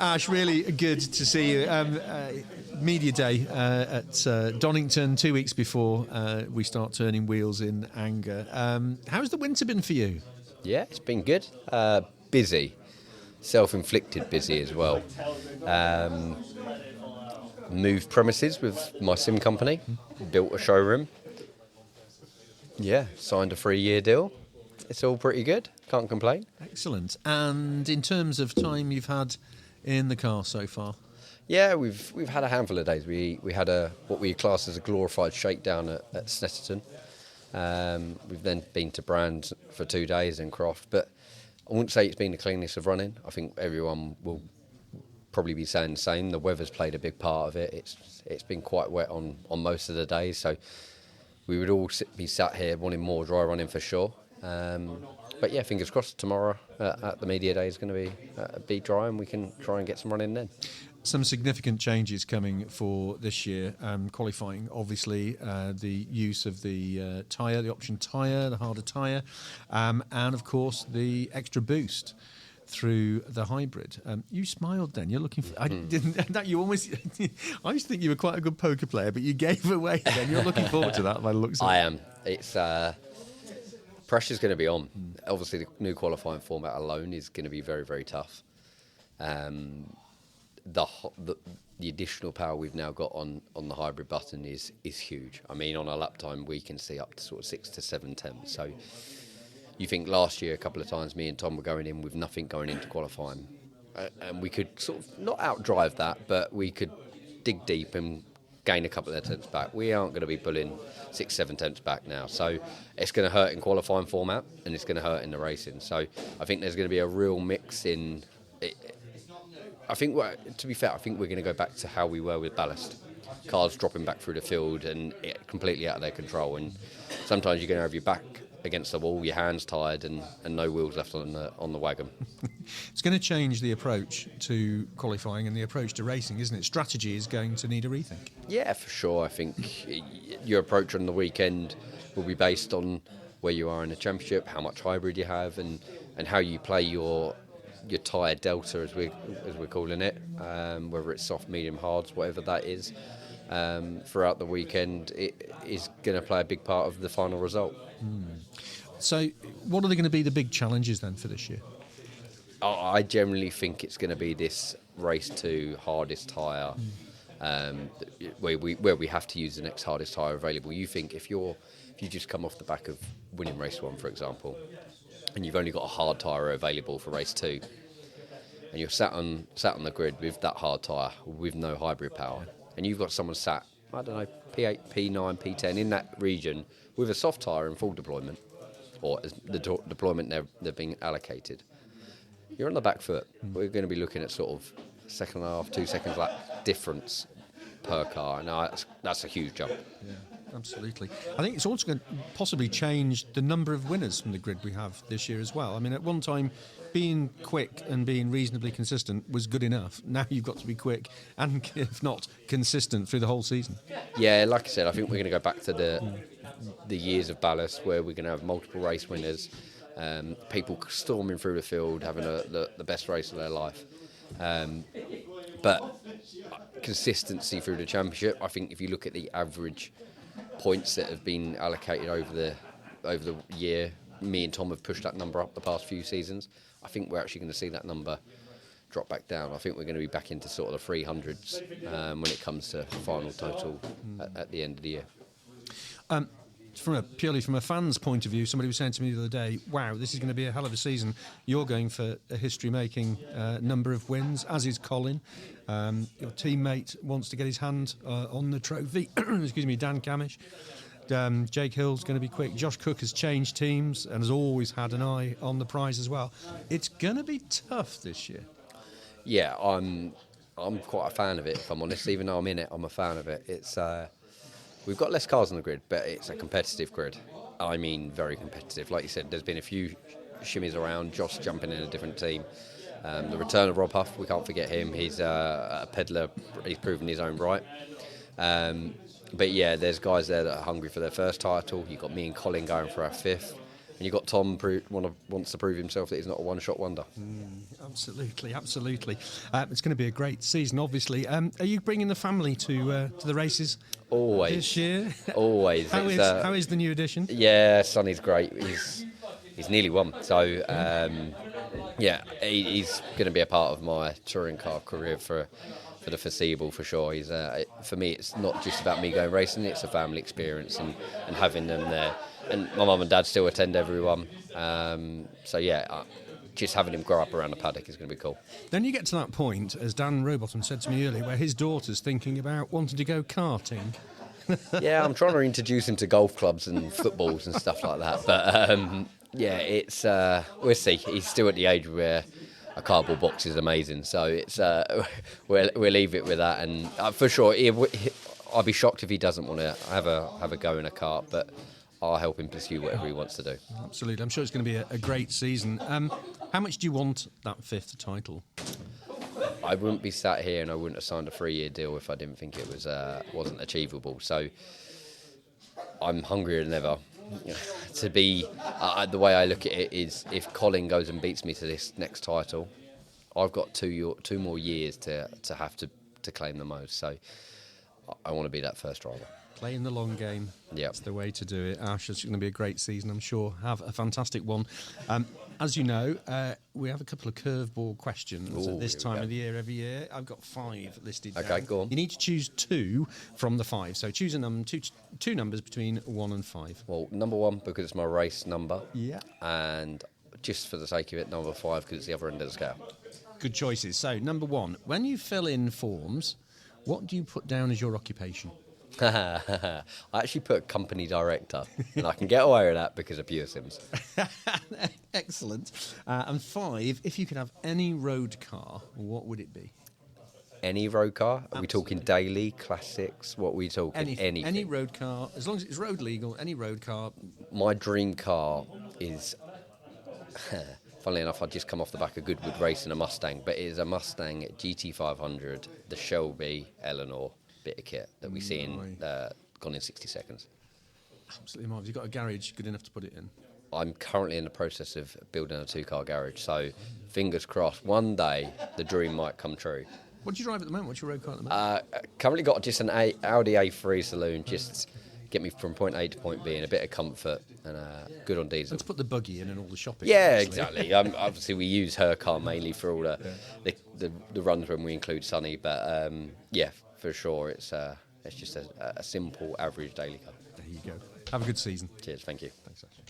Ash, really good to see you. Media Day at Donington 2 weeks before we start turning wheels in anger. How's the winter been for you? Yeah, it's been good. Busy. Self-inflicted busy as well. Moved premises with my sim company. Built a showroom. Yeah, signed a 3-year deal. It's all pretty good. Can't complain. Excellent. And in terms of time you've had in the car so far? Yeah, we've had a handful of days. We had what we class as a glorified shakedown at Sutton. We've then been to Brand for 2 days and Croft, but I wouldn't say it's been the cleanest of running. I think everyone will probably be saying the same. The weather's played a big part of it. It's been quite wet on most of the days, so we would all be sat here wanting more dry running for sure. But yeah, fingers crossed tomorrow at the media day is going to be dry and we can try and get some running then. Some significant changes coming for this year. Qualifying, obviously, the use of the tyre, the option tyre, the harder tyre, and of course the extra boost through the hybrid. You smiled then. You're looking for... I didn't... You almost... I used to think you were quite a good poker player, but you gave away then. You're looking forward to that by the looks of it. I am. It's... pressure's going to be on. Obviously, the new qualifying format alone is going to be very, very tough. The additional power we've now got on the hybrid button is huge. I mean, on our lap time, we can see up to sort of 6 to 7 tenths. So you think last year, a couple of times, me and Tom were going in with nothing going into qualifying. And we could sort of not outdrive that, but we could dig deep and gain a couple of tenths back. We aren't going to be pulling 6, 7 tenths back now. So it's going to hurt in qualifying format and it's going to hurt in the racing. So I think there's going to be a real mix in... I think, to be fair, I think we're going to go back to how we were with ballast. Cars dropping back through the field and completely out of their control. And sometimes you're going to have your back against the wall, your hands tired, and no wheels left on the wagon. It's going to change the approach to qualifying and the approach to racing, isn't it? Strategy is going to need a rethink. Yeah, for sure. I think your approach on the weekend will be based on where you are in the championship, how much hybrid you have, and how you play your tyre delta, as we're calling it, whether it's soft, medium, hards, whatever that is. Throughout the weekend, it is going to play a big part of the final result. So what are they going to be the big challenges then for this year? I generally think it's going to be this race to hardest tyre, where we have to use the next hardest tyre available. You think if you just come off the back of winning race 1, for example, and you've only got a hard tyre available for race 2, and you're sat on the grid with that hard tyre with no hybrid power, and you've got someone sat, I don't know, P8, P9, P10 in that region with a soft tyre in full deployment, or as the deployment they're being allocated, you're on the back foot. We're going to be looking at sort of second half, 2 seconds lap difference per car. Now that's a huge jump. Yeah, absolutely. I think it's also going to possibly change the number of winners from the grid we have this year as well. I mean, at one time, being quick and being reasonably consistent was good enough. Now you've got to be quick and, if not, consistent through the whole season. Yeah, like I said, I think we're going to go back to the years of ballast where we're going to have multiple race winners, people storming through the field, having the best race of their life. But consistency through the championship, I think if you look at the average points that have been allocated over the year, me and Tom have pushed that number up the past few seasons. I think we're actually going to see that number drop back down. I think we're going to be back into sort of the 300s when it comes to final total at the end of the year. Purely from a fan's point of view, somebody was saying to me the other day, wow, this is going to be a hell of a season. You're going for a history-making number of wins, as is Colin. Your teammate wants to get his hand on the trophy. Excuse me, Dan Camish. Jake Hill's going to be quick. Josh Cook has changed teams and has always had an eye on the prize as well. It's going to be tough this year. Yeah, I'm quite a fan of it, if I'm honest. Even though I'm in it, I'm a fan of it. It's we've got less cars on the grid, but it's a competitive grid. I mean, very competitive. Like you said, there's been a few shimmies around. Josh jumping in a different team. The return of Rob Huff, we can't forget him. He's a peddler. He's proven his own right. But yeah, there's guys there that are hungry for their first title. You've got me and Colin going for our 5th. and you've got Tom wants to prove himself that he's not a one-shot wonder. Absolutely. It's going to be a great season, obviously. Are you bringing the family to the races Always. this year? Always. How is the new addition? Yeah, Sonny's great. He's nearly won. So, he's going to be a part of my touring car career for the foreseeable, for sure. He's for me, it's not just about me going racing, it's a family experience and having them there. And my mum and dad still attend everyone. Just having him grow up around the paddock is going to be cool. Then you get to that point, as Dan Rowbottom said to me earlier, where his daughter's thinking about wanting to go karting. Yeah, I'm trying to introduce him to golf clubs and footballs and stuff like that. But it's we'll see. He's still at the age where a cardboard box is amazing. So it's we'll leave it with that. And for sure, I'll be shocked if he doesn't want to have a go in a kart. But I'll help him pursue whatever he wants to do. Absolutely. I'm sure it's going to be a great season. How much do you want that 5th title? I wouldn't be sat here and I wouldn't have signed a 3-year deal if I didn't think it wasn't achievable. So I'm hungrier than ever. To be the way I look at it is, if Colin goes and beats me to this next title, I've got 2 more years to have to claim the most. So I want to be that first driver. Playing the long game. Yeah, that's the way to do it. Ash, it's going to be a great season, I'm sure. Have a fantastic one. As you know, we have a couple of curveball questions at this time of the year every year. I've got 5 listed down. Okay, go on. You need to choose 2 from the 5. So choose a number, two numbers between 1 and 5. Well, number 1 because it's my race number. Yeah. And just for the sake of it, number 5 because it's the other end of the scale. Good choices. So number 1, when you fill in forms, what do you put down as your occupation? I actually put company director, and I can get away with that because of pure Sims. Excellent. And 5, if you could have any road car, what would it be? Any road car? Are Absolutely. we talking daily, classics? What are we talking? Anything. Any road car, as long as it's road legal, any road car. My dream car is, funnily enough, I'd just come off the back of Goodwood racing a Mustang, but it is a Mustang GT500, the Shelby Eleanor bit of kit that we see in Gone in 60 Seconds. Absolutely marvellous. You've got a garage good enough to put it in? I'm currently in the process of building a 2-car garage, so fingers crossed, one day the dream might come true. What do you drive at the moment? What's your road car at the moment? Currently got just an Audi A3 saloon, just get me from point A to point B in a bit of comfort and good on diesel. Let's put the buggy in and all the shopping. Yeah, exactly. Obviously, we use her car mainly for all the runs when we include Sonny, but for sure, it's just a simple, average daily car. There you go. Have a good season. Cheers, thank you. Thanks, Ash.